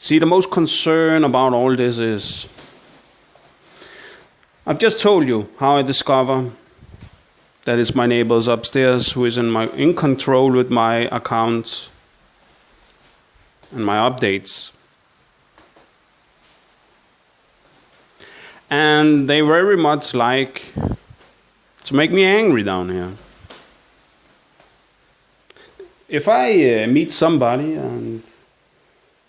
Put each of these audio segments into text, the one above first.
See, the most concern about all this is, I've just told you how I discover that it's my neighbors upstairs who is in control with my account and my updates. And they very much like to make me angry down here. If I meet somebody and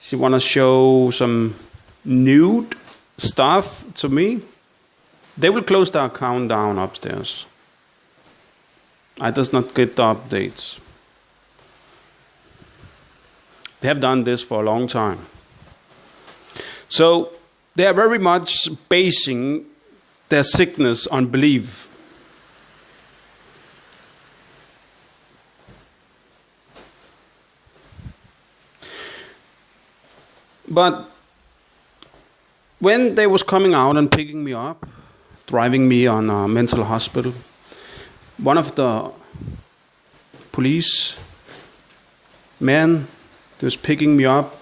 she want to show some nude stuff to me, they will close the account down upstairs. I does not get the updates. They have done this for a long time. So they are very much basing their sickness on belief. But when they was coming out and picking me up, driving me on a mental hospital, one of the police men that was picking me up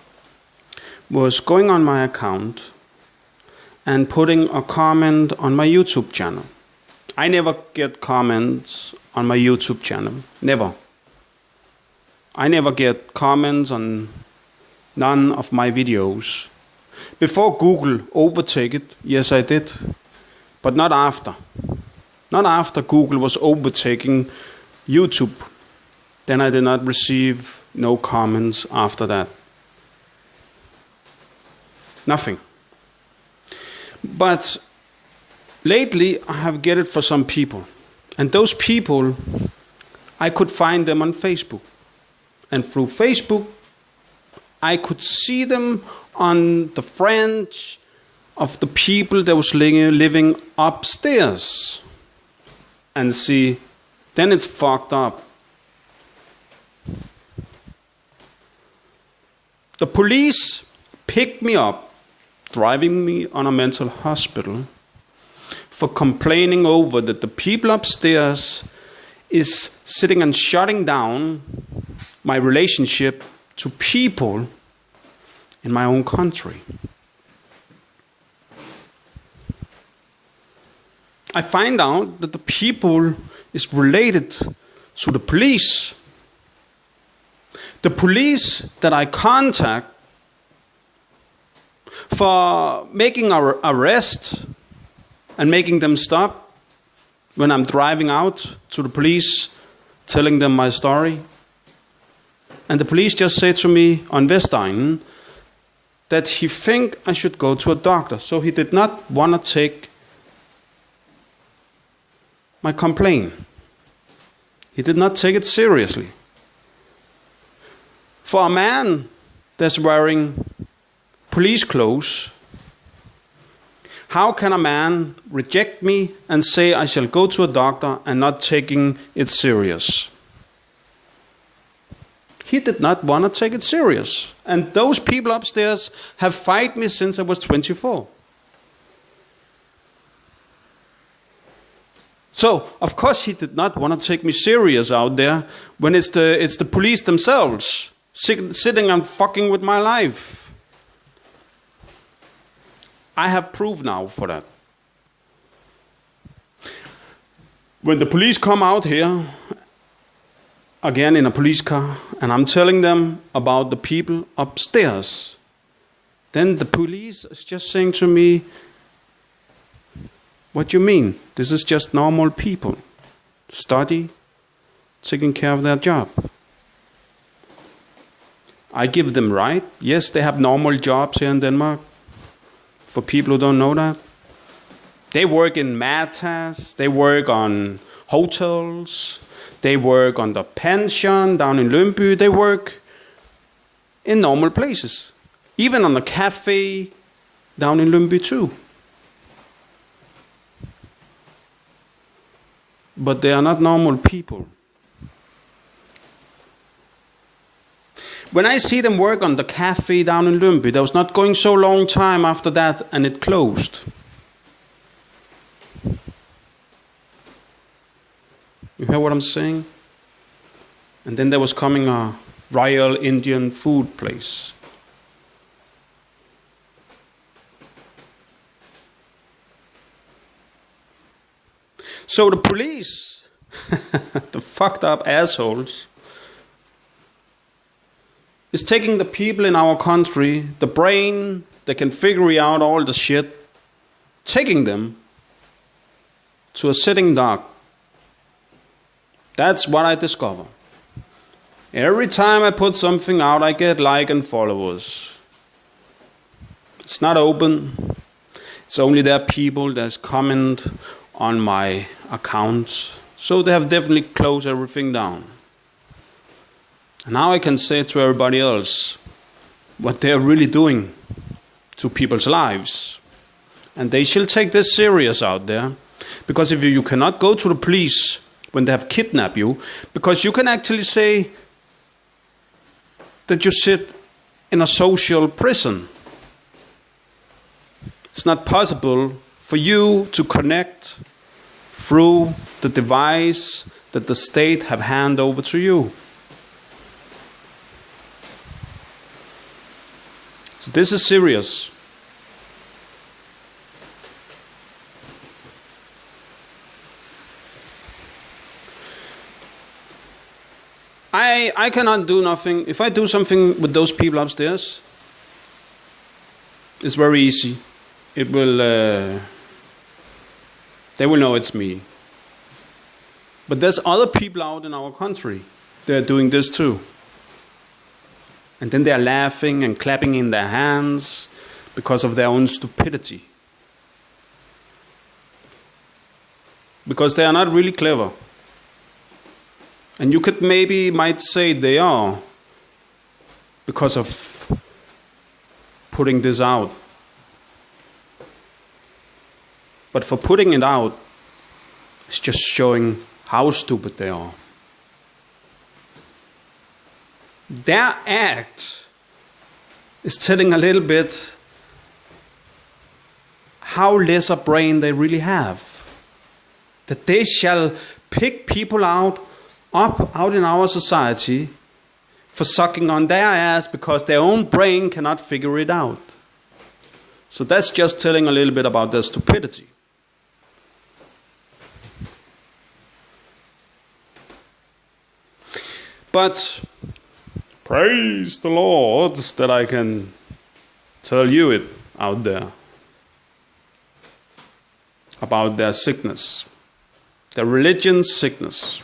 was going on my account and putting a comment on my YouTube channel. I never get comments on my YouTube channel. Never. I never get comments on none of my videos. Before Google overtake it, yes I did. But not after. Not after Google was overtaking YouTube. Then I did not receive no comments after that. Nothing. But lately I have get it for some people. And those people, I could find them on Facebook. And through Facebook, I could see them on the friends of the people that was living upstairs. And see, then it's fucked up. The police picked me up, driving me on a mental hospital, for complaining over that the people upstairs is sitting and shutting down my relationship to people in my own country. I find out that the people is related to the police. The police that I contact for making our arrest and making them stop when I'm driving out to the police, telling them my story. And the police just said to me on Vestegnen that he think I should go to a doctor. So he did not want to take my complaint. He did not take it seriously. For a man that's wearing police clothes, how can a man reject me and say I shall go to a doctor and not taking it serious? He did not want to take it serious. And those people upstairs have fight me since I was 24. So, of course he did not want to take me serious out there when it's the police themselves sitting and fucking with my life. I have proof now for that. When the police come out here, again in a police car, and I'm telling them about the people upstairs, then the police is just saying to me, what do you mean? This is just normal people. Study, taking care of their job. I give them right. Yes, they have normal jobs here in Denmark. For people who don't know that. They work in Matas. They work on hotels. They work on the pension down in Lyngby. They work in normal places. Even on the cafe down in Lyngby too. But they are not normal people. When I see them work on the cafe down in Lyngby, there was not going so long time after that and it closed. You hear what I'm saying? And then there was coming a Royal Indian food place. So the police, the fucked up assholes, is taking the people in our country, the brain that can figure out all the shit, taking them to a sitting duck. That's what I discover. Every time I put something out, I get like and followers. It's not open. It's only there people that comment on my accounts. So they have definitely closed everything down. And now I can say to everybody else what they're really doing to people's lives. And they shall take this serious out there. Because if you cannot go to the police when they have kidnapped you, because you can actually say that you sit in a social prison. It's not possible for you to connect through the device that the state have handed over to you. So this is serious. I cannot do nothing. If I do something with those people upstairs, it's very easy. It will, they will know it's me. But there's other people out in our country that are doing this too. And then they're laughing and clapping in their hands because of their own stupidity. Because they are not really clever. And you might say they are because of putting this out. But for putting it out, it's just showing how stupid they are. Their act is telling a little bit how less a brain they really have. That they shall pick people out in our society for sucking on their ass because their own brain cannot figure it out. So that's just telling a little bit about their stupidity. But praise the Lord that I can tell you it out there about their sickness, their religion sickness.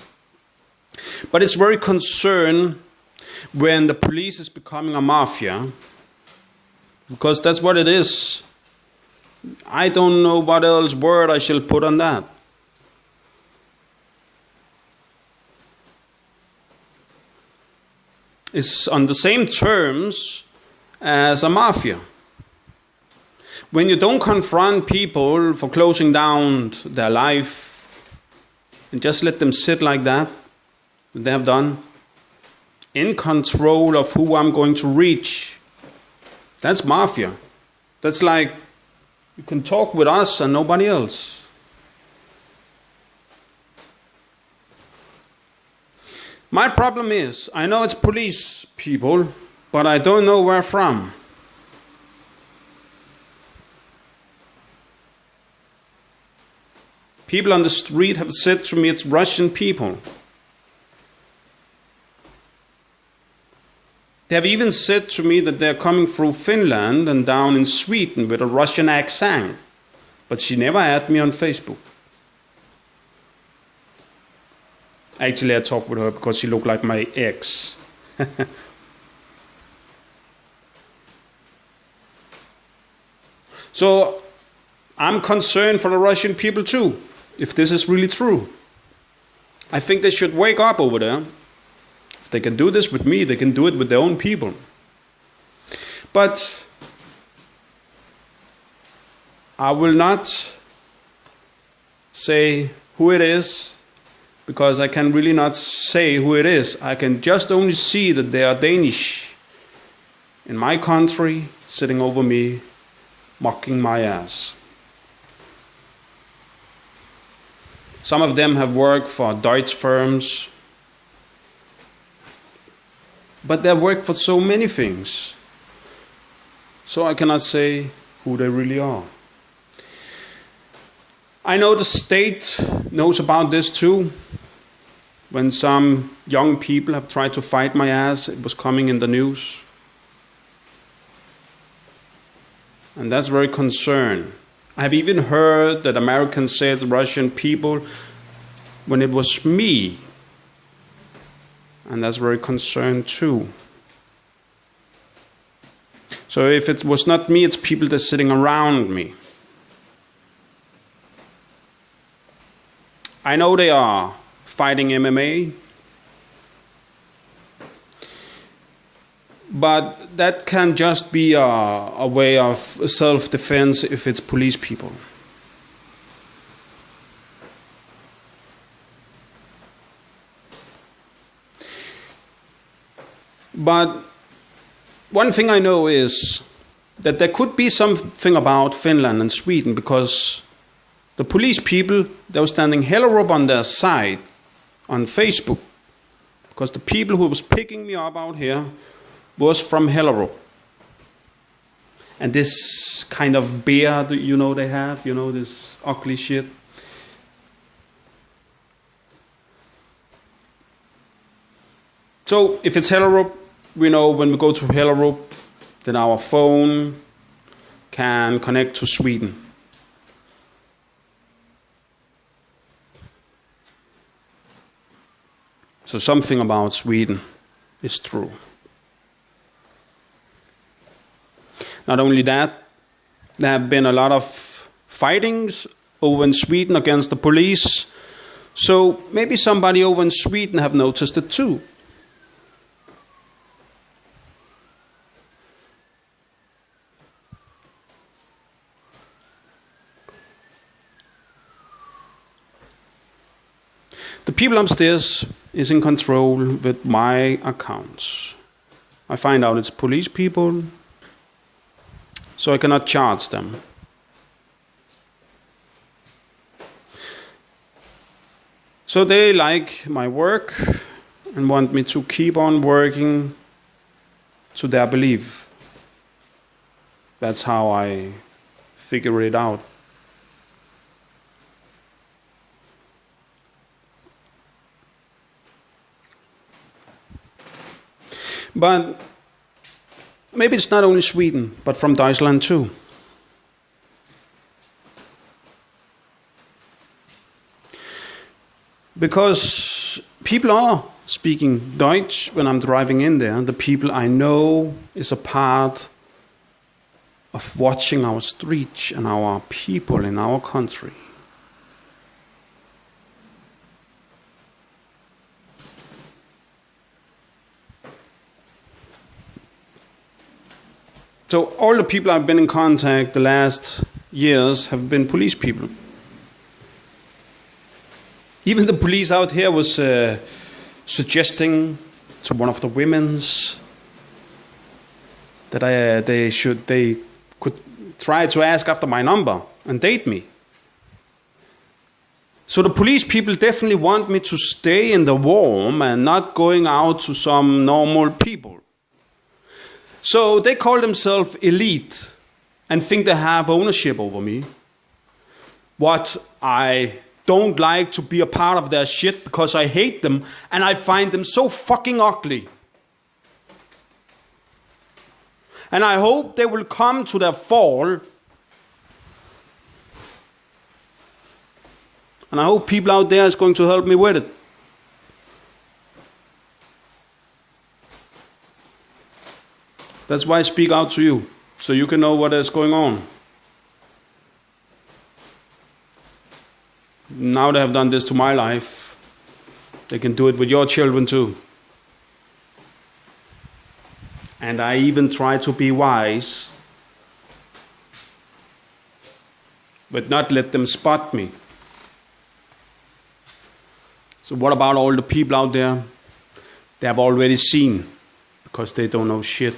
But it's very concerned when the police is becoming a mafia, because that's what it is. I don't know what else word I shall put on that. It's on the same terms as a mafia. When you don't confront people for closing down their life and just let them sit like that, they have done, in control of who I'm going to reach, that's mafia. That's like, you can talk with us and nobody else. My problem is, I know it's police people, but I don't know where from. People on the street have said to me it's Russian people. They have even said to me that they're coming through Finland and down in Sweden with a Russian accent. But she never added me on Facebook. Actually, I talked with her because she looked like my ex. So, I'm concerned for the Russian people too, if this is really true. I think they should wake up over there. If they can do this with me, they can do it with their own people. But I will not say who it is, because I can really not say who it is. I can just only see that they are Danish in my country, sitting over me, mocking my ass. Some of them have worked for Deutsch firms, but they have worked for so many things. So I cannot say who they really are. I know the state knows about this too. When some young people have tried to fight my ass, it was coming in the news. And that's very concerned. I have even heard that Americans said Russian people when it was me. And that's very concerned too. So if it was not me, it's people that's sitting around me. I know they are fighting MMA, but that can just be a way of self-defense if it's police people. But one thing I know is that there could be something about Finland and Sweden, because the police people, they were standing Hellerup on their side on Facebook, because the people who was picking me up out here was from Hellerup. And this kind of beard, you know, they have, you know, this ugly shit. So if it's Hellerup, we know when we go to Hellerup, then our phone can connect to Sweden. So something about Sweden is true. Not only that, there have been a lot of fightings over in Sweden against the police. So maybe somebody over in Sweden have noticed it too. The people upstairs is in control with my accounts. I find out it's police people, so I cannot charge them. So they like my work and want me to keep on working to their belief. That's how I figure it out. But maybe it's not only Sweden, but from Deutschland too. Because people are speaking Deutsch when I'm driving in there. The people I know is a part of watching our streets and our people in our country. So all the people I've been in contact the last years have been police people. Even the police out here was suggesting to one of the women's that they could try to ask after my number and date me. So the police people definitely want me to stay in the warm and not going out to some normal people. So they call themselves elite and think they have ownership over me. What I don't like to be a part of their shit because I hate them and I find them so fucking ugly. And I hope they will come to their fall. And I hope people out there is going to help me with it. That's why I speak out to you, so you can know what is going on. Now they have done this to my life, they can do it with your children too. And I even try to be wise, but not let them spot me. So what about all the people out there? They have already seen, because they don't know shit.